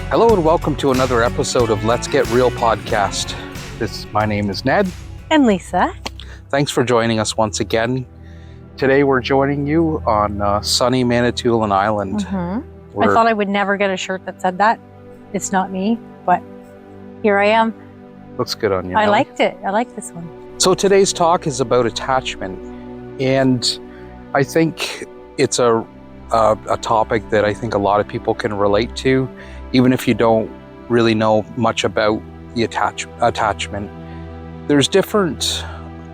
Hello and welcome to another episode of Let's Get Real podcast. My name is Ned. And Lisa. Thanks for joining us once again. Today we're joining you on sunny Manitoulin Island. I thought I would never get a shirt that said that. It's not me, but here I am. Looks good on you. I liked it. I like this one. So today's talk is about attachment. And I think it's a topic that I think a lot of people can relate to, even if you don't really know much about the attachment. There's different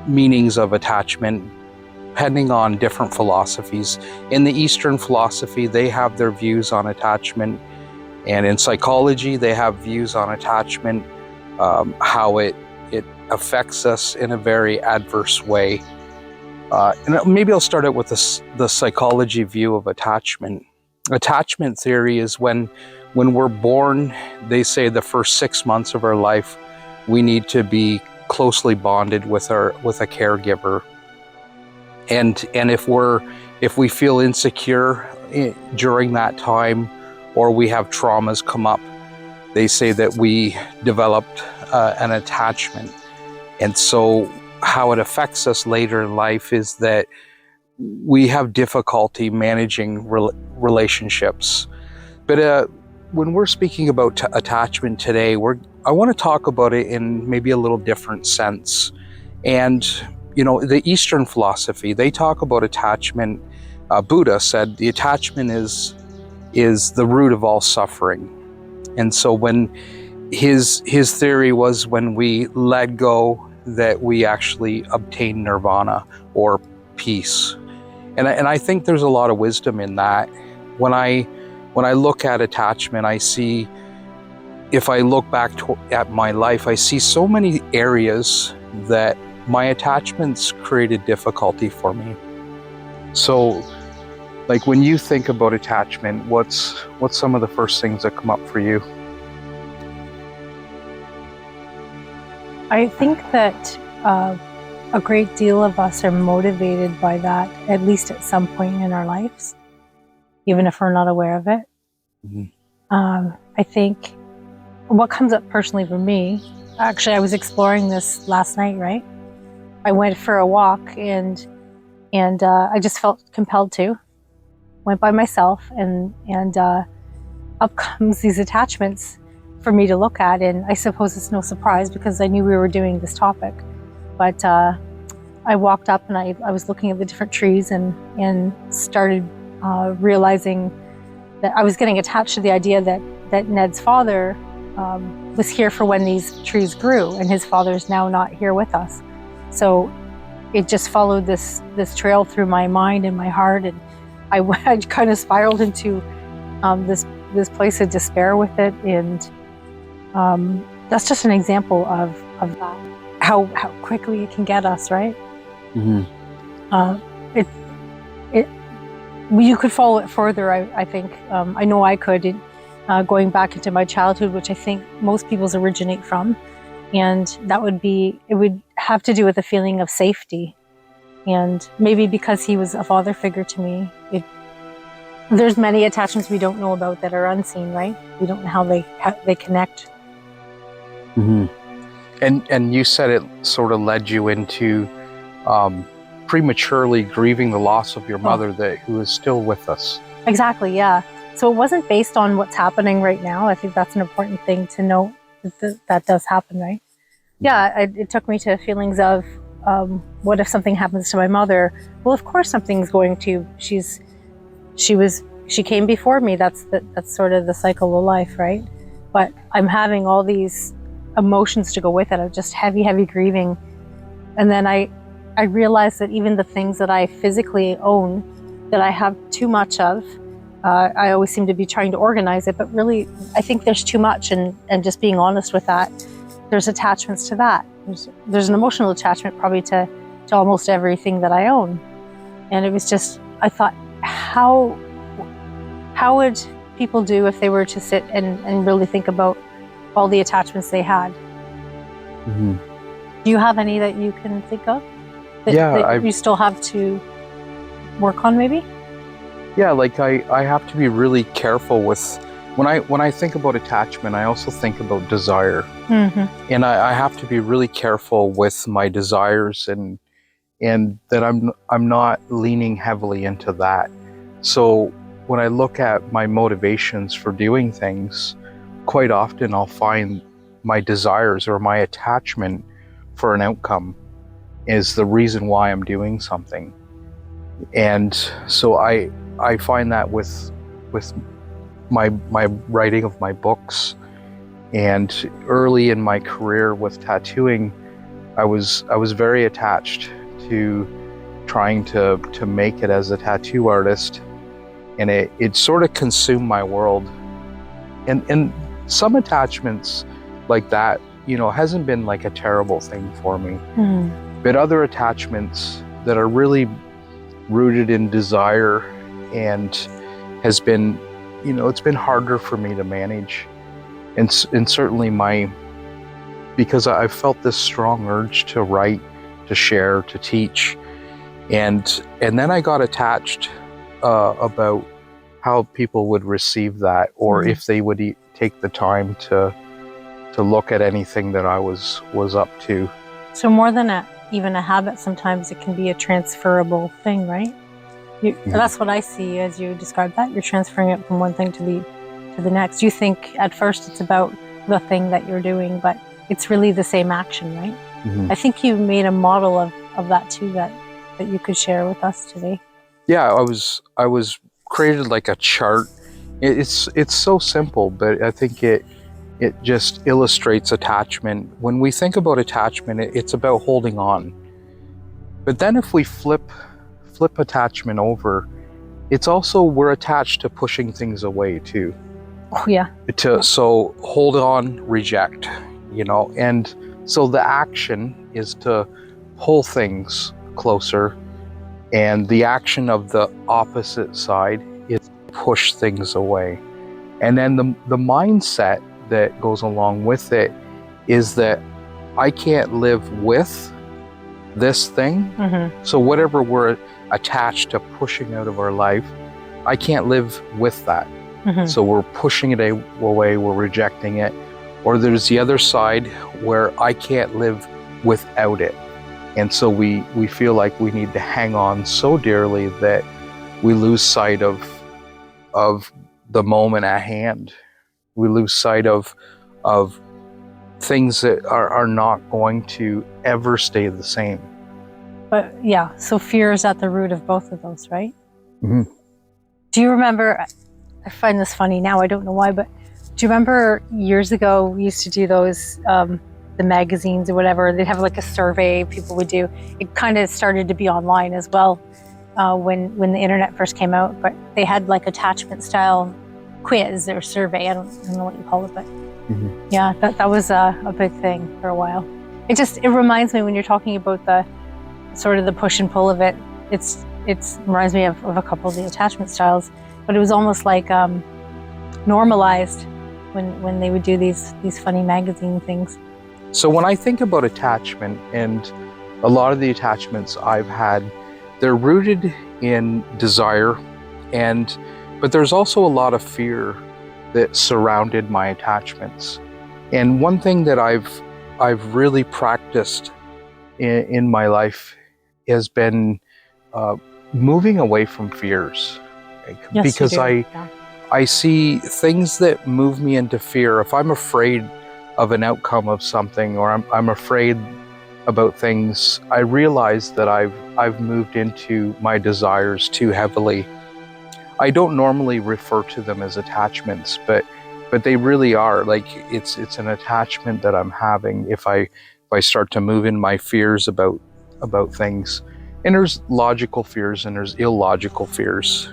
meanings of attachment depending on different philosophies. In the Eastern philosophy, they have their views on attachment, and in psychology, they have views on attachment, how it affects us in a very adverse way. And maybe I'll start out with the psychology view of attachment. Attachment theory is when we're born, they say the first 6 months of our life, we need to be closely bonded with a caregiver. And if we feel insecure during that time, or we have traumas come up, they say that we developed an attachment. And so how it affects us later in life is that we have difficulty managing relationships. But when we're speaking about attachment today, I want to talk about it in maybe a little different sense. And, the Eastern philosophy, they talk about attachment. Buddha said the attachment is the root of all suffering. And so when his theory was when we let go, that we actually obtain nirvana or peace. And I think there's a lot of wisdom in that. When I look at attachment, I see, if I look back at my life, I see so many areas that my attachments created difficulty for me. So, like when you think about attachment, what's some of the first things that come up for you? I think that a great deal of us are motivated by that, at least at some point in our lives, even if we're not aware of it. Mm-hmm. I think what comes up personally for me, actually I was exploring this last night, right? I went for a walk and I just felt compelled to. Went by myself and up comes these attachments for me to look at, and I suppose it's no surprise because I knew we were doing this topic. But I walked up and I was looking at the different trees and started realizing that I was getting attached to the idea that Ned's father was here for when these trees grew, and his father's now not here with us. So it just followed this trail through my mind and my heart, and I kind of spiraled into this place of despair with it. And that's just an example of that, how quickly it can get us, right? Mm-hmm. You could follow it further, I think. I know I could, going back into my childhood, which I think most people's originate from. And it would have to do with a feeling of safety. And maybe because he was a father figure to me, there's many attachments we don't know about that are unseen, right? We don't know how they connect. Mm-hmm. And you said it sort of led you into prematurely grieving the loss of your mother, who is still with us. Exactly, yeah. So it wasn't based on what's happening right now. I think that's an important thing to note, that does happen, right? Yeah, it took me to feelings of, what if something happens to my mother? Well, of course something's going to. She came before me. That's sort of the cycle of life, right? But I'm having all these emotions to go with it of just heavy grieving. And then I realized that even the things that I physically own, that I have too much of, I always seem to be trying to organize it, but really I think there's too much, and just being honest with that, there's attachments to that. There's an emotional attachment probably to almost everything that I own. And it was just, I thought, how would people do if they were to sit and really think about all the attachments they had? Mm-hmm. Do you have any that you can think of that you still have to work on, maybe? Yeah, like I have to be really careful with when I think about attachment, I also think about desire. And I have to be really careful with my desires, and that I'm not leaning heavily into that. So when I look at my motivations for doing things, quite often I'll find my desires or my attachment for an outcome is the reason why I'm doing something. And so I find that with my writing of my books, and early in my career with tattooing, I was very attached to trying to make it as a tattoo artist, and it sort of consumed my world. And some attachments like that, you know, hasn't been like a terrible thing for me. But other attachments that are really rooted in desire and has been, you know, it's been harder for me to manage. And certainly because I felt this strong urge to write, to share, to teach. And then I got attached about how people would receive that, or if they would take the time to look at anything that I was up to. So more than even a habit, sometimes it can be a transferable thing, right? That's what I see as you describe that. You're transferring it from one thing to the next. You think at first it's about the thing that you're doing, but it's really the same action, right? I think you made a model of that too, that you could share with us today. Yeah, I was created like a chart. It's so simple, but I think it just illustrates attachment. When we think about attachment, it's about holding on. But then if we flip attachment over, it's also we're attached to pushing things away too. Oh yeah. So hold on, reject, you know, and so the action is to pull things closer, and the action of the opposite side is to push things away. And then the mindset that goes along with it is that I can't live with this thing. So whatever we're attached to pushing out of our life, I can't live with that. So we're pushing it away, we're rejecting it. Or there's the other side where I can't live without it. And so we feel like we need to hang on so dearly that we lose sight of the moment at hand. We lose sight of things that are not going to ever stay the same. But yeah, so fear is at the root of both of those, right? Do you remember, I find this funny now, I don't know why, but do you remember years ago we used to do those, the magazines or whatever, they'd have like a survey people would do. It kind of started to be online as well when the internet first came out, but they had like attachment style quiz or survey, I don't know what you call it, but yeah, that was a big thing for a while. It reminds me when you're talking about the sort of the push and pull of it, it reminds me of a couple of the attachment styles, but it was almost like normalized when they would do these funny magazine things. So when I think about attachment, and a lot of the attachments I've had, they're rooted in desire, but there's also a lot of fear that surrounded my attachments. And one thing that I've really practiced in my life has been moving away from fears. Yes, because I see things that move me into fear. If I'm afraid of an outcome of something, or I'm afraid about things, I realize that I've moved into my desires too heavily. I don't normally refer to them as attachments, but they really are. Like it's an attachment that I'm having if I start to move in my fears about things. And there's logical fears and there's illogical fears.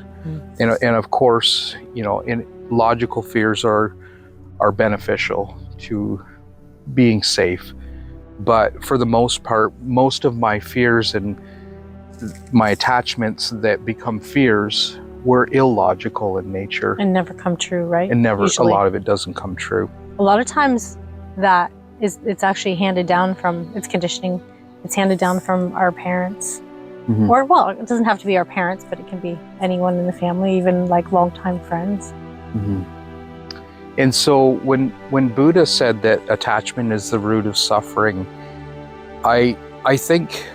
And of course, you know, logical fears are beneficial to being safe. But for the most part, most of my fears and my attachments that become fears were illogical in nature. And never come true, right? And never, usually. A lot of it doesn't come true. A lot of times it's actually handed down it's conditioning. It's handed down from our parents. Or, well, it doesn't have to be our parents, but it can be anyone in the family, even like longtime friends. And so when Buddha said that attachment is the root of suffering, I think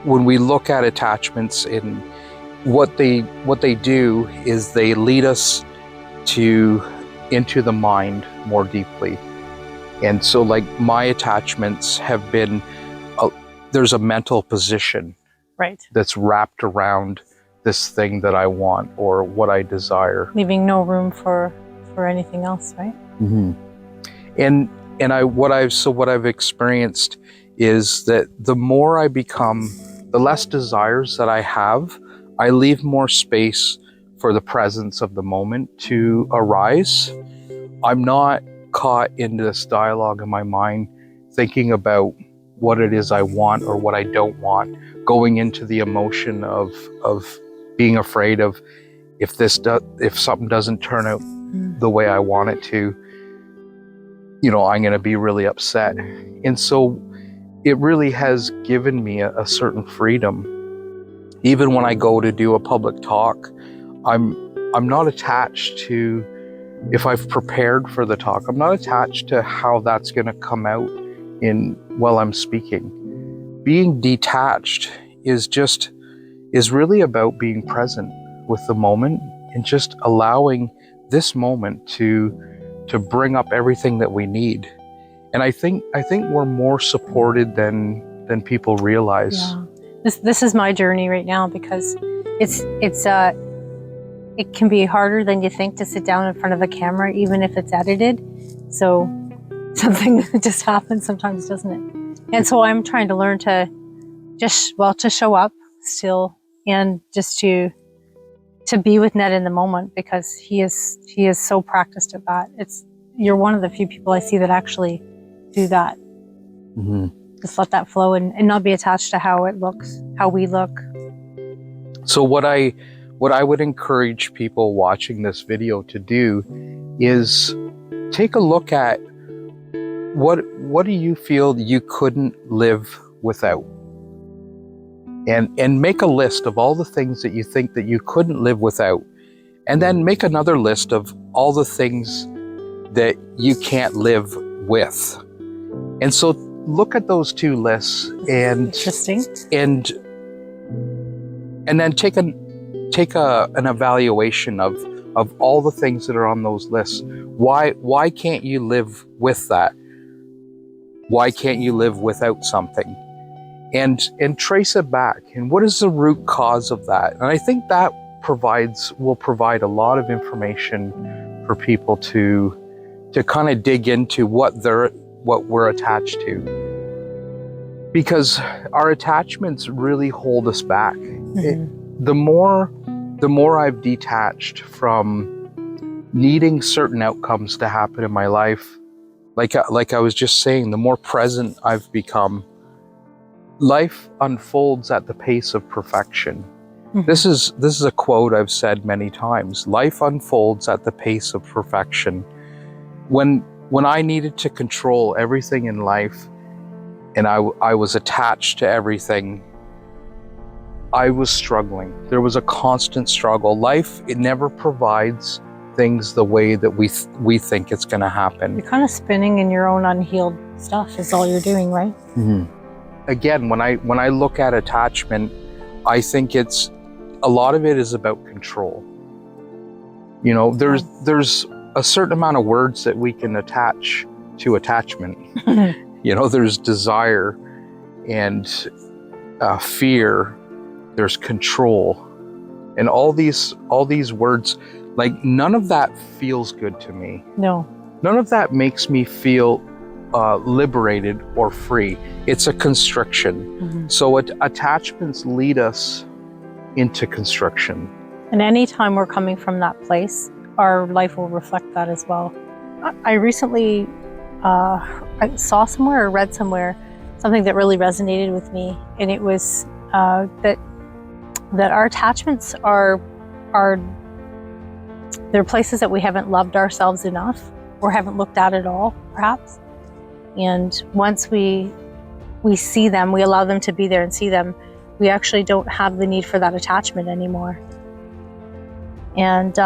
when we look at attachments, in what they do is they lead us into the mind more deeply. And so, like, my attachments have been there's a mental position Right. that's wrapped around this thing that I want or what I desire, Leaving no room for anything else, right? mm-hmm. And what I've experienced is that the more I become, the less desires that I have, I leave more space for the presence of the moment to arise. I'm not caught into this dialogue in my mind, thinking about what it is I want or what I don't want, going into the emotion of being afraid of if something doesn't turn out the way I want it to, I'm going to be really upset. And so it really has given me a certain freedom. Even when I go to do a public talk, I'm not attached to, if I've prepared for the talk, I'm not attached to how that's going to come out while I'm speaking. Being detached is really about being present with the moment and just allowing this moment to bring up everything that we need. And I think we're more supported than people realize. Yeah. This is my journey right now, because it can be harder than you think to sit down in front of a camera, even if it's edited. So something just happens sometimes, doesn't it? And so I'm trying to learn to to show up still, and just to be with Ned in the moment, because he is so practiced at that. You're one of the few people I see that actually do that. Mm-hmm. Just let that flow and not be attached to how it looks, how we look. So what I would encourage people watching this video to do is take a look at what do you feel you couldn't live without? And make a list of all the things that you think that you couldn't live without. And then make another list of all the things that you can't live with. And so look at those two lists and interesting. And then take an evaluation of all the things that are on those lists. Why can't you live with that? Why can't you live without something? And trace it back. And what is the root cause of that? And I think that will provide a lot of information for people to kind of dig into what we're attached to. Because our attachments really hold us back. Mm-hmm. The more I've detached from needing certain outcomes to happen in my life, like I was just saying, the more present I've become. Life unfolds at the pace of perfection. Mm-hmm. This is a quote I've said many times. Life unfolds at the pace of perfection. When I needed to control everything in life, and I was attached to everything, I was struggling. There was a constant struggle. Life, it never provides things the way that we think it's going to happen. You're kind of spinning in your own unhealed stuff is all you're doing, right? Mm-hmm. Again, when I look at attachment, I think a lot of it is about control. There's a certain amount of words that we can attach to attachment. There's desire and fear. There's control, and all these words. Like, none of that feels good to me. No, none of that makes me feel liberated or free. It's a constriction. Mm-hmm. So attachments lead us into constriction. And anytime we're coming from that place, our life will reflect that as well. I recently I saw somewhere or read somewhere something that really resonated with me, and it was that our attachments are they're places that we haven't loved ourselves enough or haven't looked at all, perhaps. And once we see them, we allow them to be there and see them, we actually don't have the need for that attachment anymore. And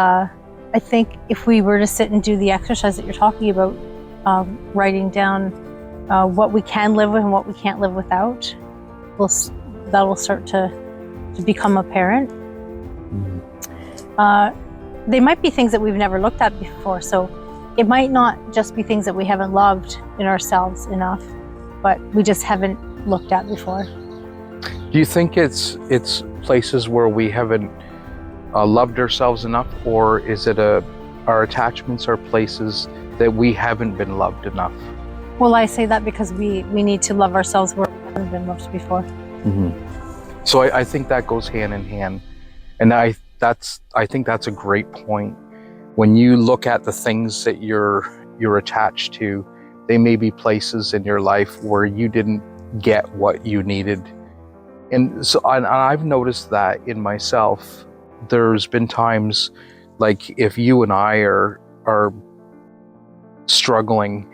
I think if we were to sit and do the exercise that you're talking about, writing down what we can live with and what we can't live without, that will start to become apparent. They might be things that we've never looked at before, so it might not just be things that we haven't loved in ourselves enough, but we just haven't looked at before. Do you think it's places where we haven't loved ourselves enough, or is it our attachments are places that we haven't been loved enough? Well, I say that because we need to love ourselves where we haven't been loved before. So I think that goes hand in hand, and I think that's a great point. When you look at the things that you're attached to, they may be places in your life where you didn't get what you needed. And so I've noticed that in myself. There's been times, like if you and I are struggling,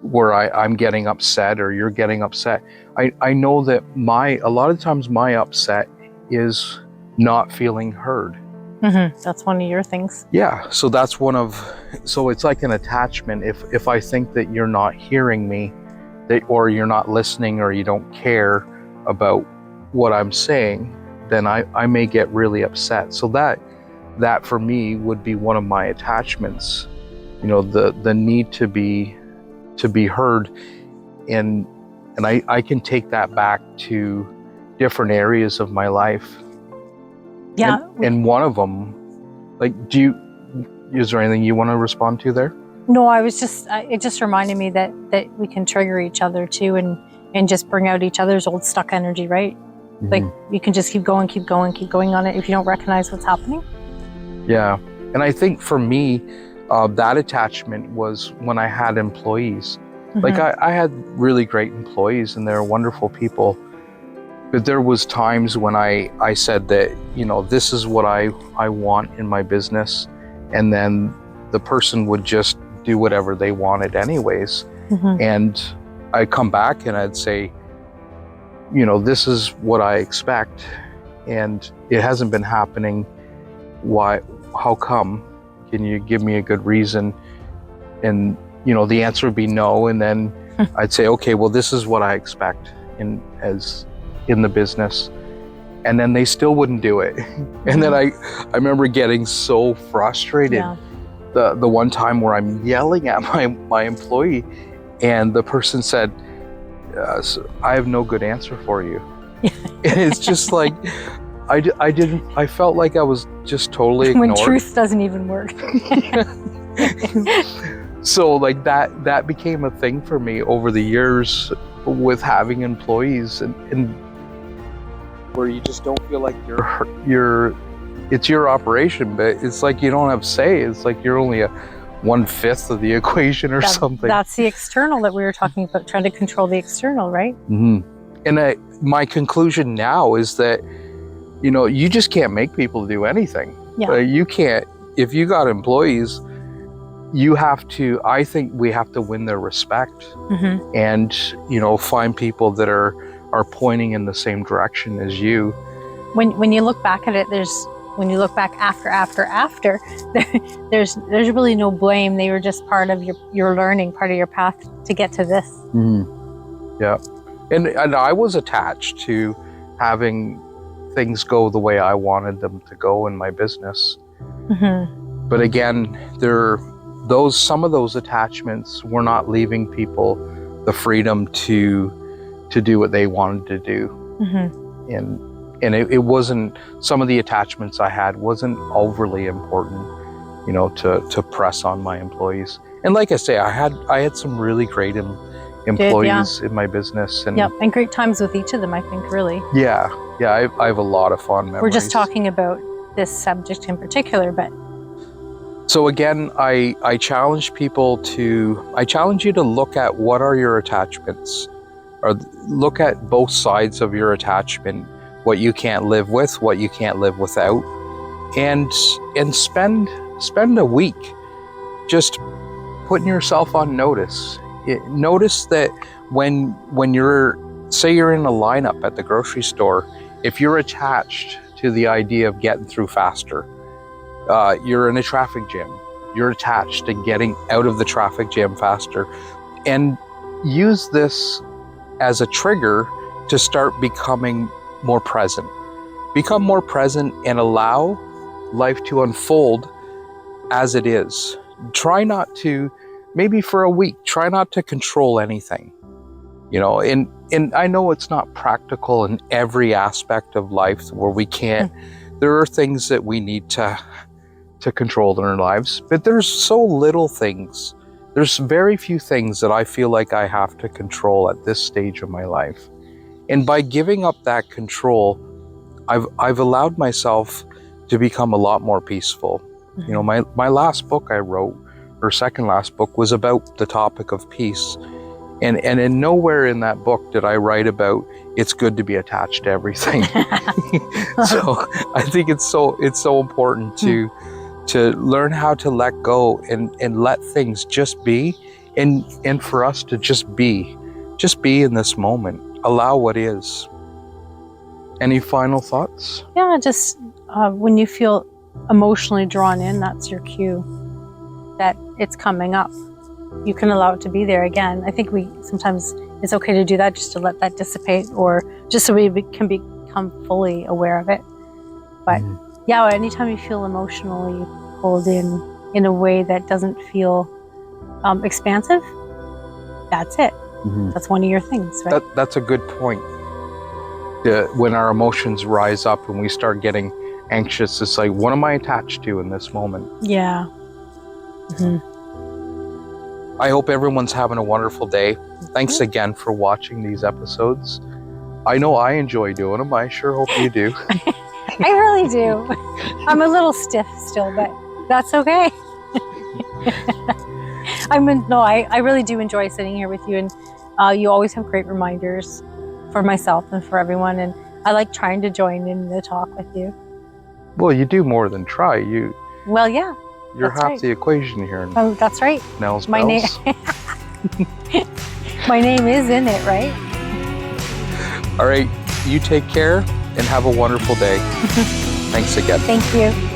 where I'm getting upset or you're getting upset, I know that a lot of times my upset is not feeling heard. That's one of your things. Yeah, so it's like an attachment. If I think that you're not hearing me, or you're not listening, or you don't care about what I'm saying, then I may get really upset. So that for me would be one of my attachments. The need to be heard, and I can take that back to different areas of my life. Yeah. And one of them, like, is there anything you want to respond to there? No, it just reminded me that we can trigger each other too, and just bring out each other's old stuck energy, right? Like you can just keep going on it if you don't recognize what's happening. Yeah. And I think for me, that attachment was when I had employees. Like I had really great employees, and they're wonderful people. But there was times when I said that, this is what I want in my business. And then the person would just do whatever they wanted anyways. And I'd come back and I'd say, this is what I expect, and it hasn't been happening. Why? How come? Can you give me a good reason? And, the answer would be no. And then I'd say, okay, well, this is what I expect in the business. And then they still wouldn't do it. And then I remember getting so frustrated. Yeah. The one time where I'm yelling at my employee, and the person said, so I have no good answer for you. And it's just like, I felt like I was just totally ignored. When truth doesn't even work. So like that became a thing for me over the years with having employees, and where you just don't feel like it's your operation, but it's like you don't have say. It's like you're only a 1/5 of the equation or something. That's the external that we were talking about, trying to control the external, right? And my conclusion now is that, you just can't make people do anything. Yeah. You can't, if you got employees, I think we have to win their respect, and, find people that are pointing in the same direction as you. When you look back at it, when you look back after, there's really no blame. They were just part of your learning, part of your path to get to this. Yeah. And I was attached to having things go the way I wanted them to go in my business. But again, some of those attachments were not leaving people the freedom to do what they wanted to do. And it wasn't, some of the attachments I had wasn't overly important, to press on my employees. And like I say, I had some really great employees in my business. And and great times with each of them, I think, really. Yeah, I have a lot of fond memories. We're just talking about this subject in particular, but. So again, I challenge you to look at what are your attachments, or look at both sides of your attachment, what you can't live with, what you can't live without, and spend a week just putting yourself on notice. Notice that when say you're in a lineup at the grocery store, if you're attached to the idea of getting through faster, You're in a traffic jam. You're attached to getting out of the traffic jam faster. And use this as a trigger to start becoming more present. Become more present and allow life to unfold as it is. Try not to, maybe for a week, try not to control anything. And I know it's not practical in every aspect of life where we can't. There are things that we need to control in our lives, but there's so little things. There's very few things that I feel like I have to control at this stage of my life. And by giving up that control, I've allowed myself to become a lot more peaceful. My last book I wrote, or second last book, was about the topic of peace. And in nowhere in that book did I write about it's good to be attached to everything. So I think it's so important to learn how to let go and let things just be, and for us to just be in this moment. Allow what is. Any final thoughts? Yeah, just when you feel emotionally drawn in, that's your cue that it's coming up. You can allow it to be there again. I think sometimes it's okay to do that, just to let that dissipate, or just so we can become fully aware of it. But yeah, anytime you feel emotionally pulled in a way that doesn't feel expansive, that's it. That's one of your things, right? That's a good point. When our emotions rise up and we start getting anxious, it's like, what am I attached to in this moment? Yeah. I hope everyone's having a wonderful day. Thanks again for watching these episodes. I know I enjoy doing them. I sure hope you do. I really do. I'm a little stiff still, but that's okay. I really do enjoy sitting here with you, and you always have great reminders for myself and for everyone, and I like trying to join in the talk with you. Well, you do more than try. Well, yeah. You're half the equation here. Oh, that's right. Nels my name. My name is in it, right? All right. You take care and have a wonderful day. Thanks again. Thank you.